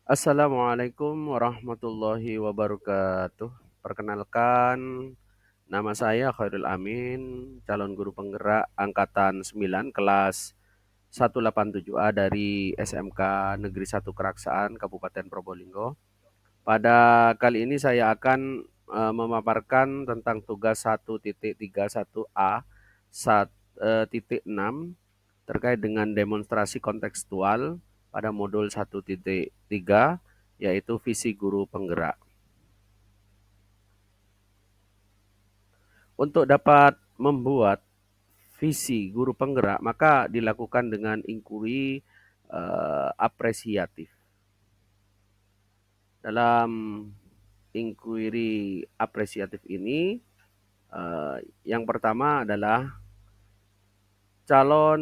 Assalamualaikum warahmatullahi wabarakatuh. Perkenalkan, nama saya Khairul Amin, calon guru penggerak angkatan 9 kelas 187A dari SMK Negeri 1 Keraksaan Kabupaten Probolinggo. Pada kali ini saya akan memaparkan tentang tugas 1.31A 1.6 terkait dengan demonstrasi kontekstual pada modul 1.3 yaitu visi guru penggerak. Untuk dapat membuat visi guru penggerak maka dilakukan dengan inquiry apresiatif. Dalam inquiry apresiatif ini yang pertama adalah calon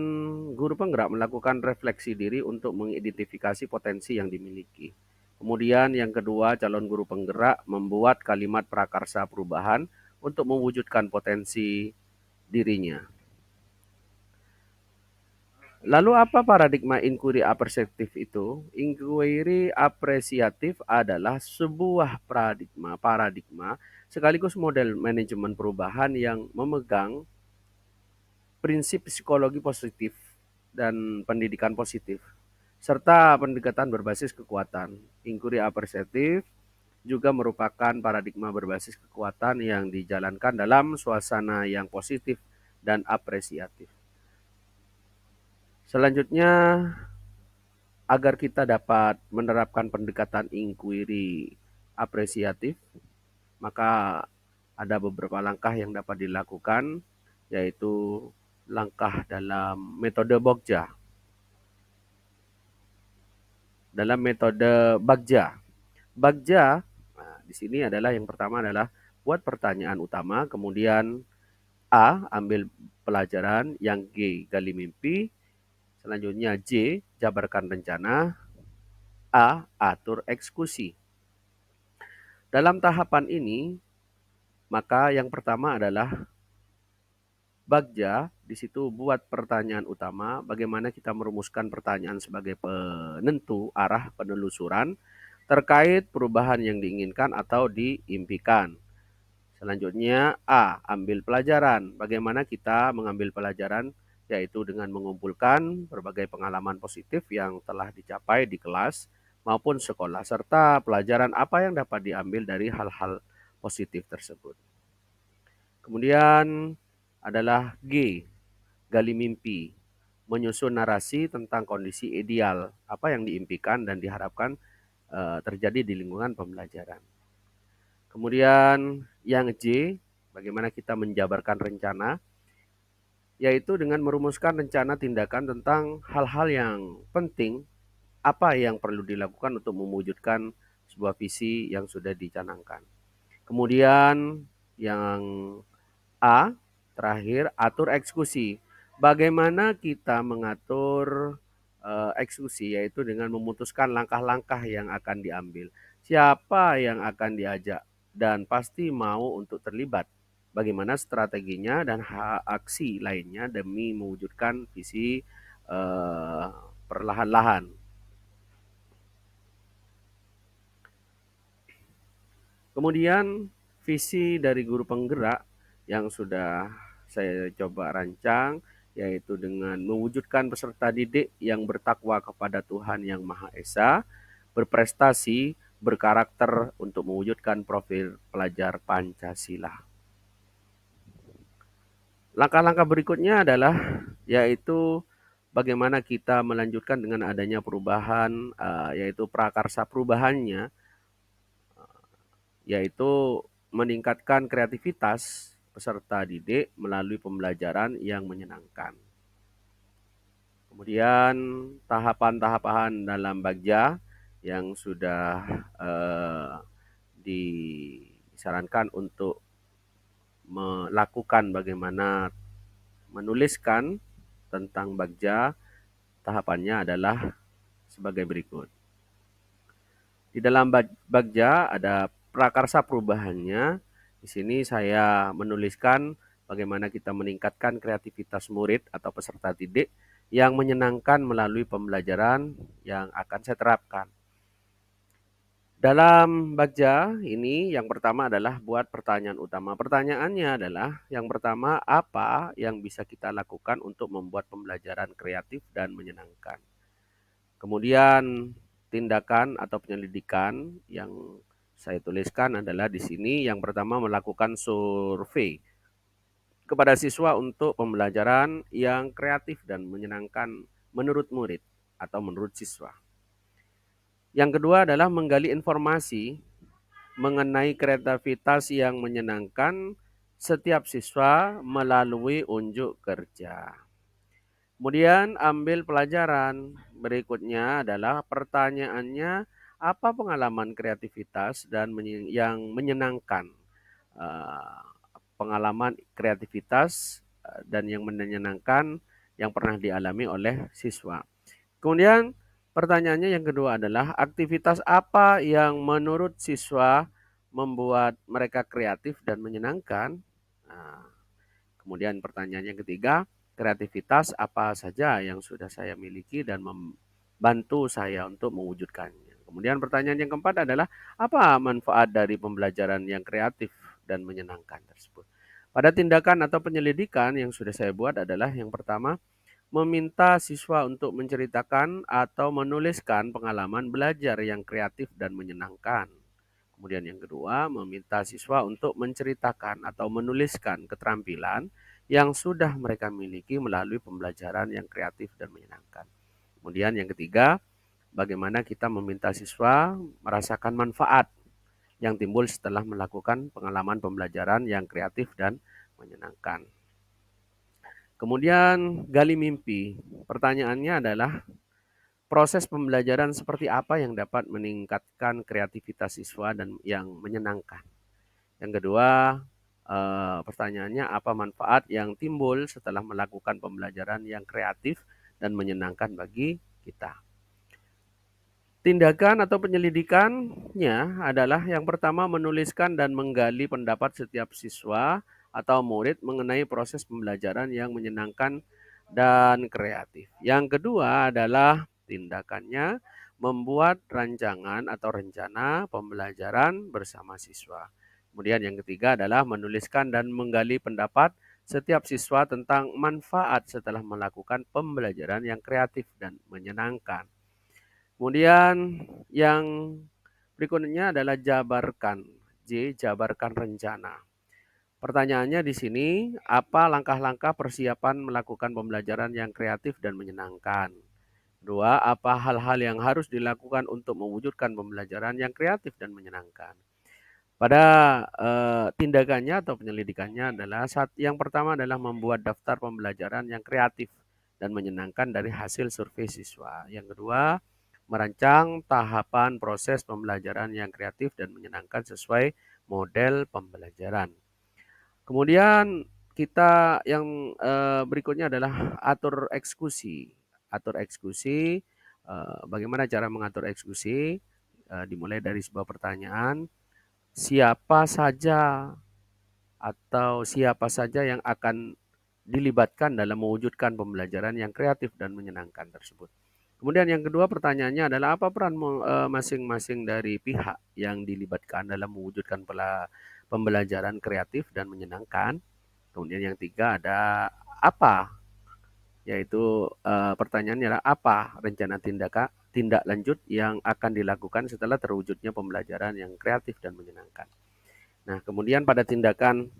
guru penggerak melakukan refleksi diri untuk mengidentifikasi potensi yang dimiliki. Kemudian yang kedua, calon guru penggerak membuat kalimat prakarsa perubahan untuk mewujudkan potensi dirinya. Lalu apa paradigma inquiry apresiatif itu? Inquiry apresiatif adalah sebuah paradigma sekaligus model manajemen perubahan yang memegang prinsip psikologi positif dan pendidikan positif, serta pendekatan berbasis kekuatan. Inquiry apresiatif juga merupakan paradigma berbasis kekuatan yang dijalankan dalam suasana yang positif dan apresiatif. Selanjutnya, agar kita dapat menerapkan pendekatan inquiry apresiatif, maka ada beberapa langkah yang dapat dilakukan, yaitu langkah dalam metode Bogja. Dalam metode Bagja. Bagja, nah, di sini adalah yang pertama adalah buat pertanyaan utama, kemudian A, ambil pelajaran, yang G, gali mimpi, selanjutnya J, jabarkan rencana, A, atur eksekusi. Dalam tahapan ini, maka yang pertama adalah Bagja, di situ buat pertanyaan utama, bagaimana kita merumuskan pertanyaan sebagai penentu arah penelusuran terkait perubahan yang diinginkan atau diimpikan. Selanjutnya A, ambil pelajaran. Bagaimana kita mengambil pelajaran, yaitu dengan mengumpulkan berbagai pengalaman positif yang telah dicapai di kelas maupun sekolah, serta pelajaran apa yang dapat diambil dari hal-hal positif tersebut. Kemudian adalah G, gali mimpi, menyusun narasi tentang kondisi ideal, apa yang diimpikan dan diharapkan terjadi di lingkungan pembelajaran. Kemudian yang J, bagaimana kita menjabarkan rencana, yaitu dengan merumuskan rencana tindakan tentang hal-hal yang penting, apa yang perlu dilakukan untuk mewujudkan sebuah visi yang sudah dicanangkan. Kemudian yang A, terakhir, atur eksekusi. Bagaimana kita mengatur eksekusi, yaitu dengan memutuskan langkah-langkah yang akan diambil. Siapa yang akan diajak dan pasti mau untuk terlibat. Bagaimana strateginya dan aksi lainnya demi mewujudkan visi perlahan-lahan. Kemudian visi dari guru penggerak yang sudah saya coba rancang, yaitu dengan mewujudkan peserta didik yang bertakwa kepada Tuhan Yang Maha Esa, berprestasi, berkarakter untuk mewujudkan profil pelajar Pancasila. Langkah-langkah berikutnya adalah yaitu bagaimana kita melanjutkan dengan adanya perubahan, yaitu prakarsa perubahannya, yaitu meningkatkan kreativitas peserta didik melalui pembelajaran yang menyenangkan. Kemudian tahapan-tahapan dalam Bagja yang sudah disarankan untuk melakukan bagaimana menuliskan tentang Bagja, tahapannya adalah sebagai berikut. Di dalam Bagja ada prakarsa perubahannya. Di sini saya menuliskan bagaimana kita meningkatkan kreativitas murid atau peserta didik yang menyenangkan melalui pembelajaran yang akan saya terapkan. Dalam Bagja ini yang pertama adalah buat pertanyaan utama. Pertanyaannya adalah yang pertama, apa yang bisa kita lakukan untuk membuat pembelajaran kreatif dan menyenangkan? Kemudian tindakan atau penyelidikan yang saya tuliskan adalah di sini yang pertama melakukan survei kepada siswa untuk pembelajaran yang kreatif dan menyenangkan menurut murid atau menurut siswa. Yang kedua adalah menggali informasi mengenai kreativitas yang menyenangkan setiap siswa melalui unjuk kerja. Kemudian ambil pelajaran. Berikutnya adalah pertanyaannya, apa pengalaman kreativitas dan yang menyenangkan? Eh, Pengalaman kreativitas dan yang menyenangkan yang pernah dialami oleh siswa. Kemudian pertanyaannya yang kedua adalah aktivitas apa yang menurut siswa membuat mereka kreatif dan menyenangkan? Nah, kemudian pertanyaan yang ketiga, kreativitas apa saja yang sudah saya miliki dan membantu saya untuk mewujudkannya. Kemudian pertanyaan yang keempat adalah apa manfaat dari pembelajaran yang kreatif dan menyenangkan tersebut. Pada tindakan atau penyelidikan yang sudah saya buat adalah yang pertama, meminta siswa untuk menceritakan atau menuliskan pengalaman belajar yang kreatif dan menyenangkan. Kemudian yang kedua, meminta siswa untuk menceritakan atau menuliskan keterampilan yang sudah mereka miliki melalui pembelajaran yang kreatif dan menyenangkan. Kemudian yang ketiga, bagaimana kita meminta siswa merasakan manfaat yang timbul setelah melakukan pengalaman pembelajaran yang kreatif dan menyenangkan. Kemudian gali mimpi. Pertanyaannya adalah proses pembelajaran seperti apa yang dapat meningkatkan kreativitas siswa dan yang menyenangkan. Yang kedua, pertanyaannya apa manfaat yang timbul setelah melakukan pembelajaran yang kreatif dan menyenangkan bagi kita. Tindakan atau penyelidikannya adalah yang pertama menuliskan dan menggali pendapat setiap siswa atau murid mengenai proses pembelajaran yang menyenangkan dan kreatif. Yang kedua adalah tindakannya membuat rancangan atau rencana pembelajaran bersama siswa. Kemudian yang ketiga adalah menuliskan dan menggali pendapat setiap siswa tentang manfaat setelah melakukan pembelajaran yang kreatif dan menyenangkan. Kemudian yang berikutnya adalah jabarkan. Jabarkan rencana. Pertanyaannya di sini, apa langkah-langkah persiapan melakukan pembelajaran yang kreatif dan menyenangkan? Dua, apa hal-hal yang harus dilakukan untuk mewujudkan pembelajaran yang kreatif dan menyenangkan? Pada tindakannya atau penyelidikannya adalah yang pertama adalah membuat daftar pembelajaran yang kreatif dan menyenangkan dari hasil survei siswa. Yang kedua, merancang tahapan proses pembelajaran yang kreatif dan menyenangkan sesuai model pembelajaran. Kemudian kita yang berikutnya adalah atur eksekusi. Atur eksekusi, bagaimana cara mengatur eksekusi? Dimulai dari sebuah pertanyaan, siapa saja atau siapa saja yang akan dilibatkan dalam mewujudkan pembelajaran yang kreatif dan menyenangkan tersebut. Kemudian yang kedua pertanyaannya adalah apa peran masing-masing dari pihak yang dilibatkan dalam mewujudkan pembelajaran kreatif dan menyenangkan. Kemudian yang tiga ada apa, yaitu pertanyaannya adalah apa rencana tindak lanjut yang akan dilakukan setelah terwujudnya pembelajaran yang kreatif dan menyenangkan. Nah, kemudian pada tindakannya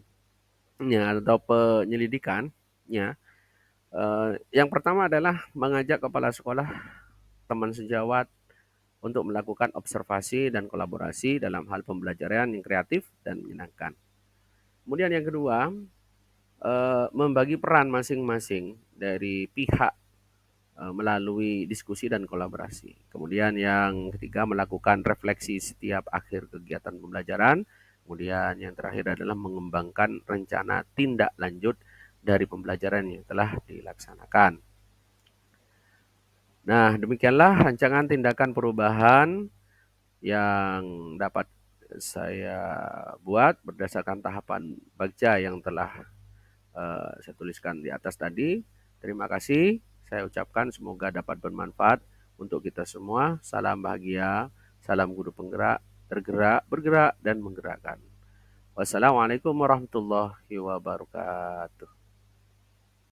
atau penyelidikannya, yang pertama adalah mengajak kepala sekolah, teman sejawat untuk melakukan observasi dan kolaborasi dalam hal pembelajaran yang kreatif dan menyenangkan. Kemudian yang kedua, membagi peran masing-masing dari pihak melalui diskusi dan kolaborasi. Kemudian yang ketiga, melakukan refleksi setiap akhir kegiatan pembelajaran. Kemudian yang terakhir adalah mengembangkan rencana tindak lanjut dari pembelajaran yang telah dilaksanakan. Nah, demikianlah rancangan tindakan perubahan yang dapat saya buat berdasarkan tahapan Bagja yang telah saya tuliskan di atas tadi. Terima kasih. Saya ucapkan semoga dapat bermanfaat untuk kita semua. Salam bahagia, salam guru penggerak. tergerak, bergerak, dan menggerakkan. Wassalamualaikum warahmatullahi wabarakatuh.